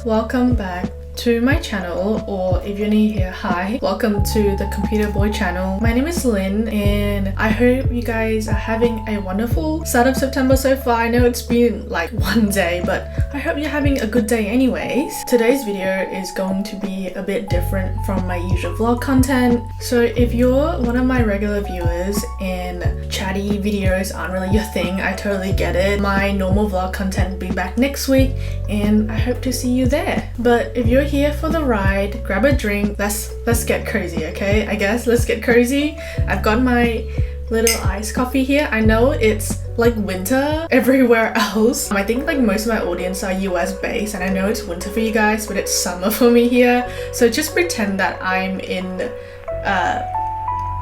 welcome back to my channel, or if you're new here, hi, welcome to the Computer Boy channel. My name is Lynn and I hope you guys are having a wonderful start of September so far. I know it's been like one day, but I hope you're having a good day anyways. Today's video is going to be a bit different from my usual vlog content. So if you're one of my regular viewers and chatty videos aren't really your thing, I totally get it. My normal vlog content will be back next week and I hope to see you there. But if you're here for the ride, grab a drink, let's get crazy, okay? I guess let's get crazy. I've got my little iced coffee here. I know it's like winter everywhere else. I think like most of my audience are US based and I know it's winter for you guys, but it's summer for me here. So just pretend that I'm in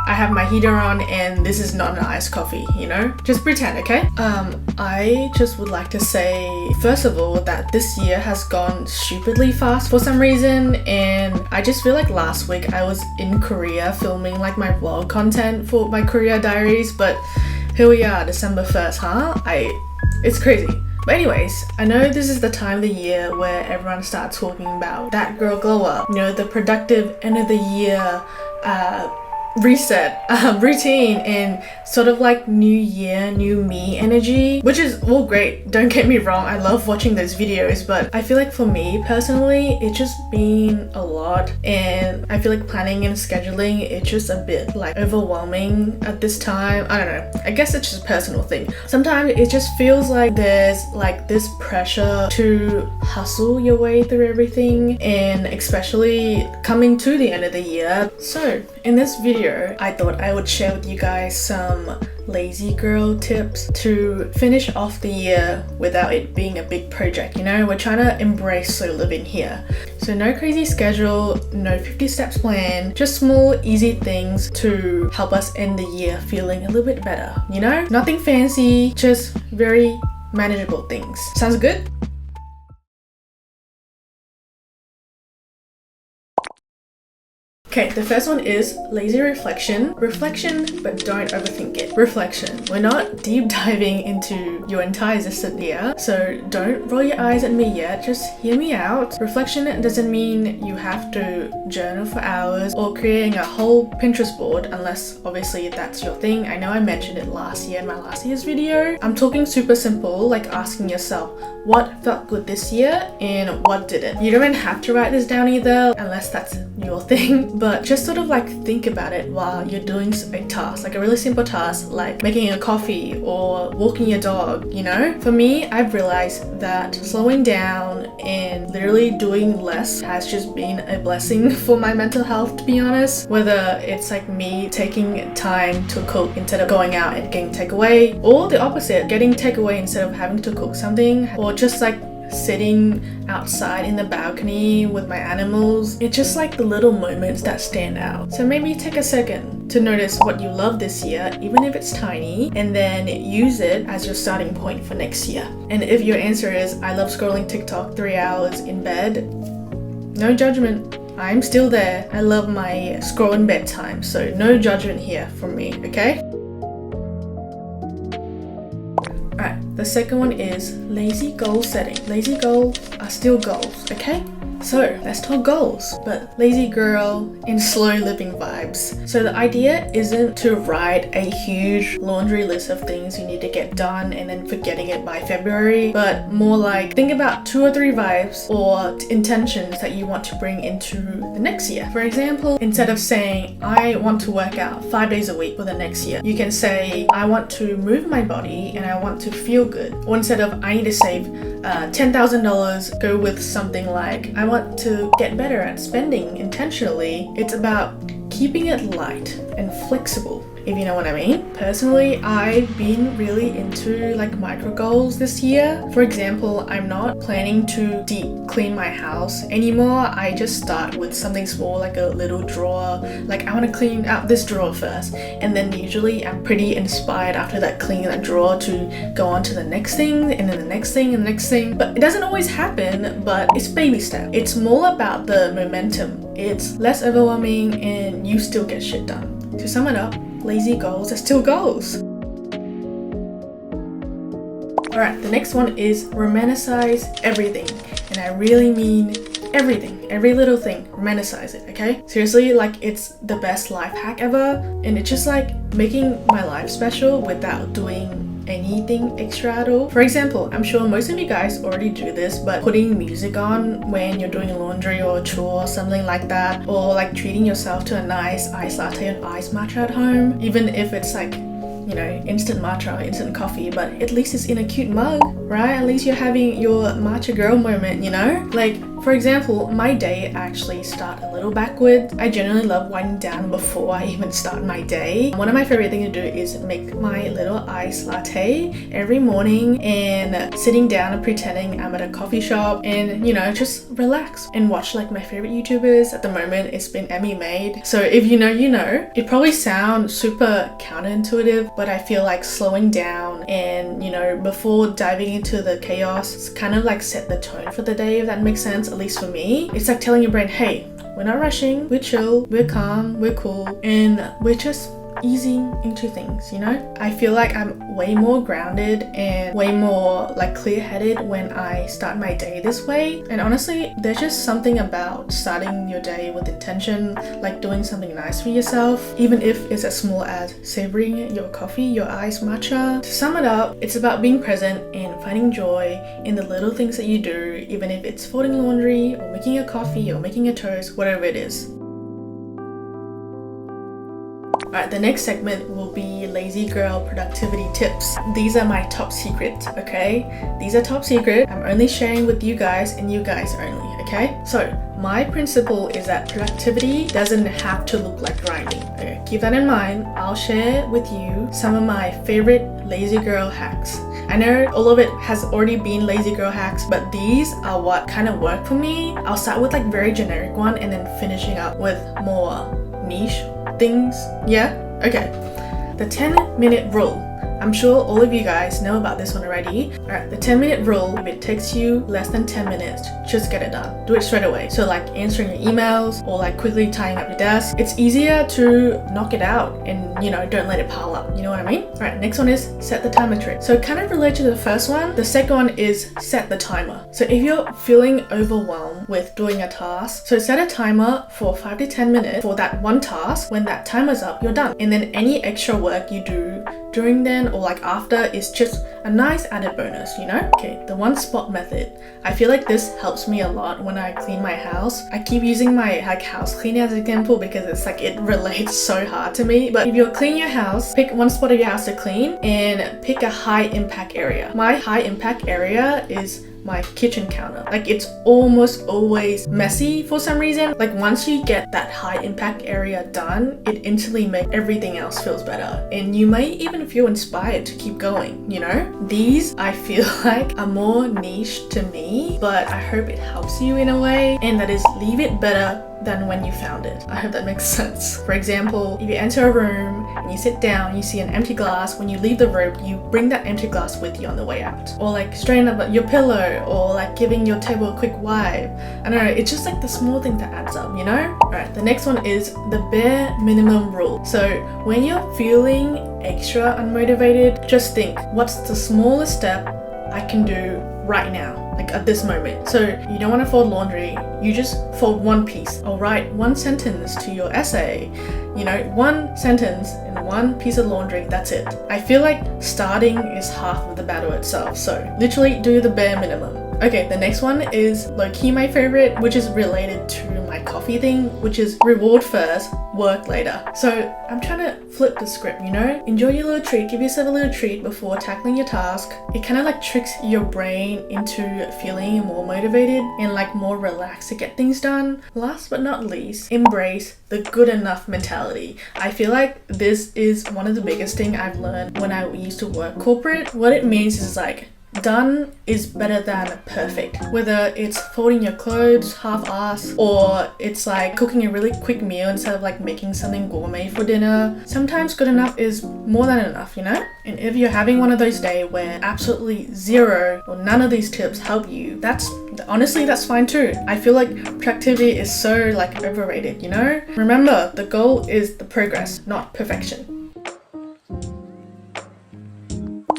I have my heater on and this is not an iced coffee, you know? Just pretend, okay? I just would like to say, first of all, that this year has gone stupidly fast for some reason, and I just feel like last week I was in Korea filming like my vlog content for my Korea diaries, but here we are, December 1st, huh? It's crazy. But anyways, I know this is the time of the year where everyone starts talking about that girl glow up, you know, the productive end of the year reset routine and sort of like new year, new me energy, which is all great, don't get me wrong. I love watching those videos, but I feel like for me personally it's just been a lot, and I feel like planning and scheduling it's just a bit like overwhelming at this time. I don't know, I guess it's just a personal thing. Sometimes it just feels like there's like this pressure to hustle your way through everything, and especially coming to the end of the year. So in this video I thought I would share with you guys some lazy girl tips to finish off the year without it being a big project. You know, we're trying to embrace slow living here. So no crazy schedule, no 50 steps plan, just small easy things to help us end the year feeling a little bit better, you know? Nothing fancy, just very manageable things. Sounds good? Okay, the first one is lazy reflection. Reflection, but don't overthink it. Reflection. We're not deep diving into your entire existence here, so don't roll your eyes at me yet, just hear me out. Reflection doesn't mean you have to journal for hours or creating a whole Pinterest board, unless obviously that's your thing. I know I mentioned it last year in my last year's video. I'm talking super simple, like asking yourself, what felt good this year and what didn't? You don't even have to write this down either, unless that's your thing, but just sort of like think about it while you're doing a task, like a really simple task like making a coffee or walking your dog, you know? For me, I've realized that slowing down and literally doing less has just been a blessing for my mental health, to be honest. Whether it's like me taking time to cook instead of going out and getting takeaway, or the opposite, getting takeaway instead of having to cook something, or just like sitting outside in the balcony with my animals. It's just like the little moments that stand out. So maybe take a second to notice what you love this year, even if it's tiny, and then use it as your starting point for next year. And if your answer is, I love scrolling TikTok 3 hours in bed, no judgment. I'm still there. I love my scroll in bedtime, so no judgment here from me, okay? Alright, the second one is lazy goal setting. Lazy goals are still goals, okay? So let's talk goals, but lazy girl in slow living vibes. So the idea isn't to write a huge laundry list of things you need to get done and then forgetting it by February, but more like think about 2 or 3 vibes or intentions that you want to bring into the next year. For example, instead of saying I want to work out 5 days a week for the next year, you can say I want to move my body and I want to feel good. Or instead of I need to save $10,000, go with something like I want to get better at spending intentionally. It's about keeping it light and flexible, if you know what I mean. Personally, I've been really into like micro goals this year. For example, I'm not planning to deep clean my house anymore. I just start with something small, like a little drawer. Like I want to clean out this drawer first, and then usually I'm pretty inspired after that cleaning that drawer to go on to the next thing, and then the next thing and the next thing. But it doesn't always happen, but it's baby step. It's more about the momentum. It's less overwhelming and you still get shit done. To sum it up, lazy goals are still goals. Alright, the next one is romanticize everything. And and I really mean everything, every little thing. Romanticize it, okay? Seriously, like it's the best life hack ever, and it's just like making my life special without doing anything extra at all. For example, I'm sure most of you guys already do this, but putting music on when you're doing laundry or a chore or something like that, or like treating yourself to a nice iced latte or iced matcha at home, even if it's like, you know, instant matcha or instant coffee, but at least it's in a cute mug, right? At least you're having your matcha girl moment, you know? Like, for example, my day actually start a little backwards. I generally love winding down before I even start my day. One of my favorite things to do is make my little iced latte every morning and sitting down and pretending I'm at a coffee shop and, you know, just relax and watch like my favorite YouTubers. At the moment, it's been EmmyMade. So if you know, you know. It probably sounds super counterintuitive, but I feel like slowing down and, you know, before diving into the chaos, it's kind of like set the tone for the day, if that makes sense. At least for me, it's like telling your brain, hey, we're not rushing, we're chill, we're calm, we're cool, and we're just easing into things, you know? I feel like I'm way more grounded and way more like clear-headed when I start my day this way. And honestly, there's just something about starting your day with intention, like doing something nice for yourself, even if it's as small as savoring your coffee, your iced matcha. To sum it up, it's about being present and finding joy in the little things that you do, even if it's folding laundry or making a coffee or making a toast, whatever it is. Alright, the next segment will be lazy girl productivity tips. These are my top secret, okay? These are top secret. I'm only sharing with you guys and you guys only, okay? So, my principle is that productivity doesn't have to look like grinding. Okay, keep that in mind. I'll share with you some of my favorite lazy girl hacks. I know all of it has already been lazy girl hacks, but these are what kind of work for me. I'll start with like very generic one and then finishing up with more niche things. Yeah? Okay. The 10-minute rule. I'm sure all of you guys know about this one already. Alright, the 10-minute rule, if it takes you less than 10 minutes, just get it done. Do it straight away. So like answering your emails or like quickly tying up your desk. It's easier to knock it out and, you know, don't let it pile up. You know what I mean? Alright, next one is set the timer trick. So kind of related to the first one, the second one is set the timer. So if you're feeling overwhelmed with doing a task, so set a timer for 5 to 10 minutes for that one task. When that timer's up, you're done. And then any extra work you do during then or like after is just a nice added bonus, you know? Okay, the one spot method. I feel like this helps me a lot when I clean my house. I keep using my like house cleaning as an example because it's like it relates so hard to me. But if you're cleaning your house, pick one spot of your house to clean and pick a high impact area. My high impact area is my kitchen counter. Like it's almost always messy for some reason. Like once you get that high impact area done, it instantly makes everything else feels better. And you may even feel inspired to keep going, you know? These I feel like are more niche to me, but I hope it helps you in a way, and that is leave it better than when you found it. I hope that makes sense. For example, if you enter a room and you sit down, you see an empty glass, when you leave the room, you bring that empty glass with you on the way out. Or like straighten up your pillow, or like giving your table a quick wipe. I don't know, it's just like the small thing that adds up, you know? Alright, the next one is the bare minimum rule. So when you're feeling extra unmotivated, just think, what's the smallest step I can do right now, like at this moment? So you don't want to fold laundry, you just fold one piece or write one sentence to your essay, you know, one sentence and one piece of laundry, that's it. I feel like starting is half of the battle itself, so literally do the bare minimum. Okay, the next one is low-key my favorite, which is related to my coffee thing, which is reward first, work later. So I'm trying to flip the script, you know? Enjoy your little treat, give yourself a little treat before tackling your task. It kind of like tricks your brain into feeling more motivated and like more relaxed to get things done. Last but not least, embrace the good enough mentality. I feel like this is one of the biggest things I've learned when I used to work corporate. What it means is like, done is better than perfect. Whether it's folding your clothes half-assed, or it's like cooking a really quick meal instead of like making something gourmet for dinner. Sometimes good enough is more than enough, you know? And if you're having one of those days where absolutely zero or none of these tips help you, that's fine too. I feel like productivity is so like overrated, you know? Remember, the goal is the progress, not perfection.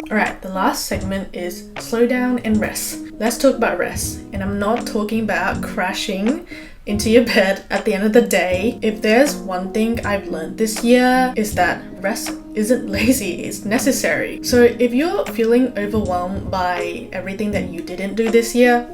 Alright, the last segment is slow down and rest. Let's talk about rest. And I'm not talking about crashing into your bed at the end of the day. If there's one thing I've learned this year, is that rest isn't lazy, it's necessary. So if you're feeling overwhelmed by everything that you didn't do this year,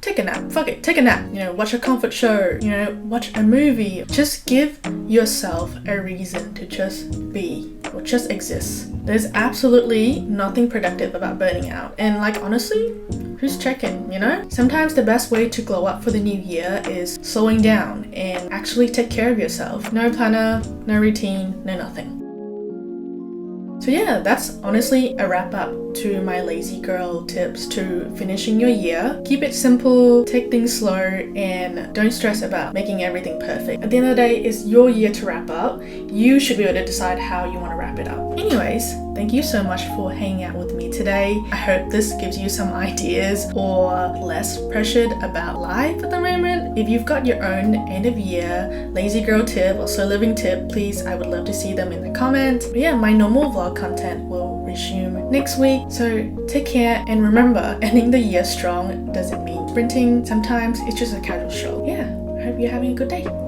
take a nap. Fuck it, take a nap. Watch a comfort show, watch a movie. Just give yourself a reason to just be or just exist. There's absolutely nothing productive about burning out. And honestly, who's checking, Sometimes the best way to glow up for the new year is slowing down and actually take care of yourself. No planner, no routine, no nothing. So yeah, that's honestly a wrap up to my lazy girl tips to finishing your year. Keep it simple, take things slow, and don't stress about making everything perfect. At the end of the day, it's your year to wrap up. You should be able to decide how you want to wrap it up. Anyways, thank you so much for hanging out with me today. I hope this gives you some ideas or less pressured about life at the moment. If you've got your own end of year lazy girl tip or slow living tip, please, I would love to see them in the comments. But yeah, my normal vlog content will resume next week. So take care, and remember, ending the year strong doesn't mean sprinting. Sometimes it's just a casual stroll. Yeah, I hope you're having a good day.